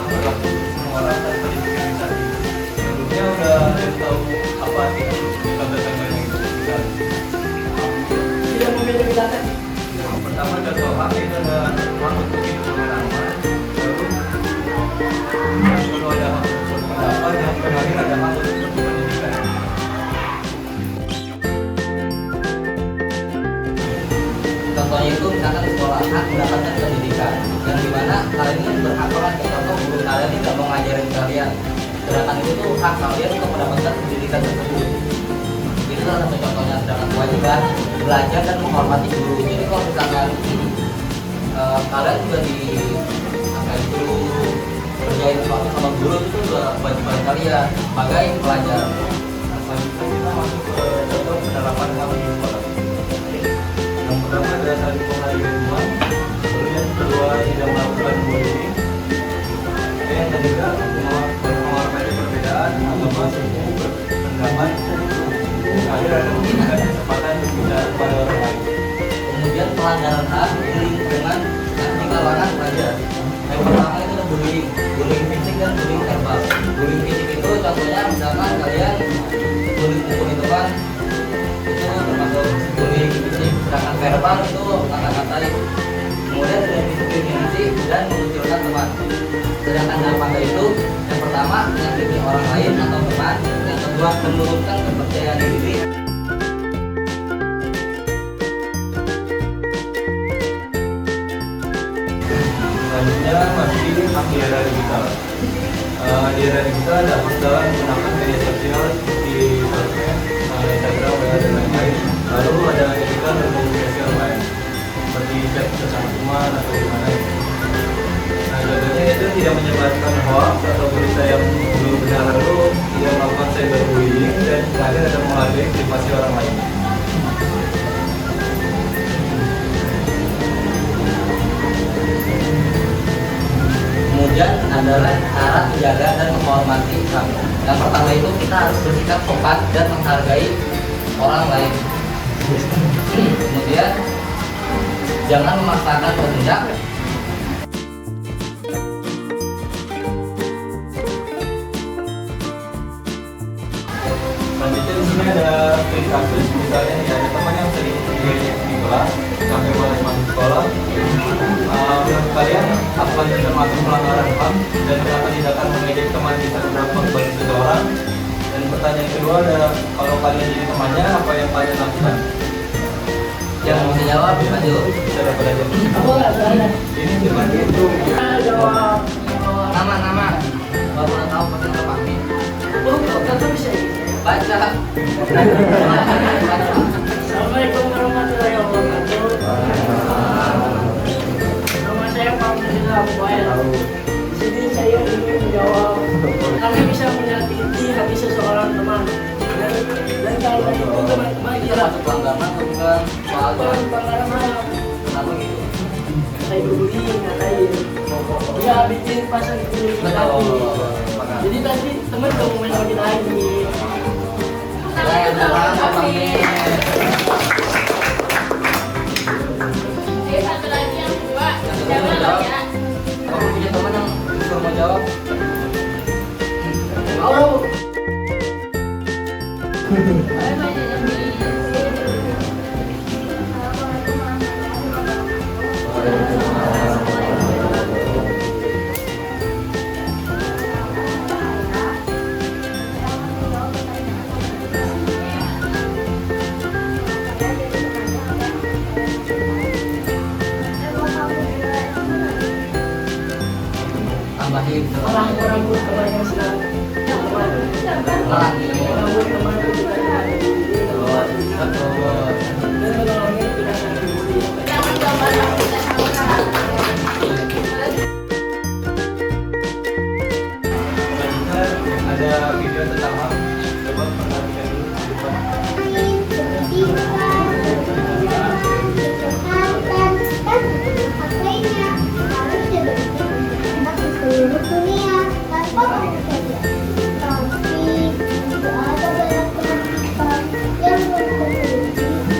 berlaku semua orang tanpa diskriminasi. Sebelumnya udah ada yang tahu apa sih tanda-tandanya itu? Tidak memilih pilihan. Yang pertama contoh hak itu ada hak untuk hidup dengan aman. Lalu yang kedua ada hak untuk berpendapat, yang terakhir ada hak untuk berpendidikan. Contohnya itu misalkan di sekolah hak mendapatkan pendidikan, yang dimana kalian ini berhak banget ya, contoh guru kalian ini nggak mau ngajarin kalian, sedangkan itu tuh hak kalian untuk mendapatkan pendidikan tersebut. Itu salah satu contohnya. Sedangkan kewajiban belajar dan menghormati guru. Jadi kalau misalkan kalian juga di apa itu kerjain sesuatu sama guru, itu juga kewajiban kalian sebagai pelajar. Selanjutnya kita masuk ke contoh penerapan hak di sekolah. Yang pertama adalah saling menghargai teman, lalu yang kedua tidak melakukan bullying, yang ketiga menghormati perbedaan agama, suku, berpendapat, terakhir ada memberikan kesempatan berbicara kepada orang lain. Kemudian pelanggaran hak bullying dengan yang di kalangan pelajar. Yang pertama itu ada bullying, bullying fisik dan bullying verbal. Bullying fisik itu contohnya misalkan kalian bullying pukul itu kan itu termasuk bullying fisik. Sedangkan verbal itu kata-katain. Kemudian ada diskriminasi dan mengucilkan teman. Sedangkan dampaknya itu yang pertama menyakiti orang lain atau teman, yang kedua menurunkan kepercayaan diri. Selanjutnya masih hak di era digital. Di era digital ada hak dalam menggunakan media sosial seperti sosmed, Instagram, WA, dan lain-lain. Lalu ada etika dan komunikasi online seperti chat bersama teman atau gimana. Nah, contohnya itu tidak menyebarkan hoax atau berita yang belum benar, lalu tidak melakukan cyberbullying, dan terakhir ada menghargai privasi orang lain. Kemudian adalah cara menjaga dan menghormati tamu. Yang pertama itu kita harus bersikap sopan dan menghargai orang lain. Kemudian jangan memaksakan kehendak. Selanjutnya di sini ada case kasus, misalnya ya, ada teman yang sering mengejek di kelas sampai malas masuk sekolah. Menurut kalian apa yang termasuk pelanggaran HAM dan kenapa tindakan mengejek teman bisa berdampak bagi seseorang? Dan pertanyaan kedua ada, kalau kalian jadi temannya apa yang kalian lakukan? Yang mau dijawab maju. Bisa dapat aja. Aku nggak berani. Ini cuma itu. Jawab. Nama. Baru udah tahu pakai nama Amin. Kok bisa ini? Baca. Assalamualaikum warahmatullahi wabarakatuh. Nama saya Pak Muhammad Abuail. Di sini saya ingin menjawab. Kami bisa menyakiti hati seseorang teman. Dan kalau itu teman-teman Ini tidak termasuk pelanggaran atau bukan? Soal pelanggaran HAM. kenapa gitu? Saya berbullying ngatain. Dia bikin pasang itu jadi tadi teman udah mau main lagi. Saya tangan Amin. Satu lagi yang kedua, Yang jangan kedua, ya. kamu punya teman yang belum mau jawab? Oh, Tambahin orang-orang pun teman yang sedang teman. lagi. Orang teman pun juga Betul. dan menolongnya tidak sakit bullying. Jangan gambar yang kita samakan. Selanjutnya ada video tentang HAM. Coba perhatikan dulu di depan. Seluruh dunia tanpa manusia. Tapi tidak ada banyak tempat yang berkontribusi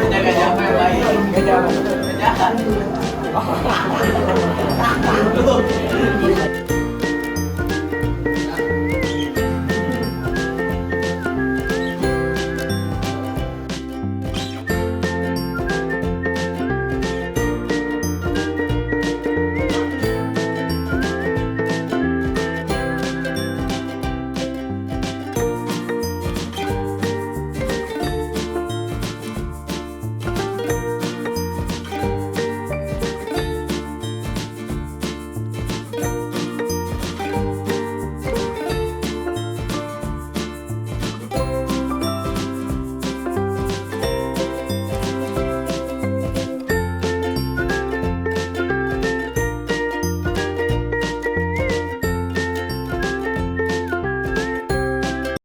Jaga siapa yang baik? Jaga.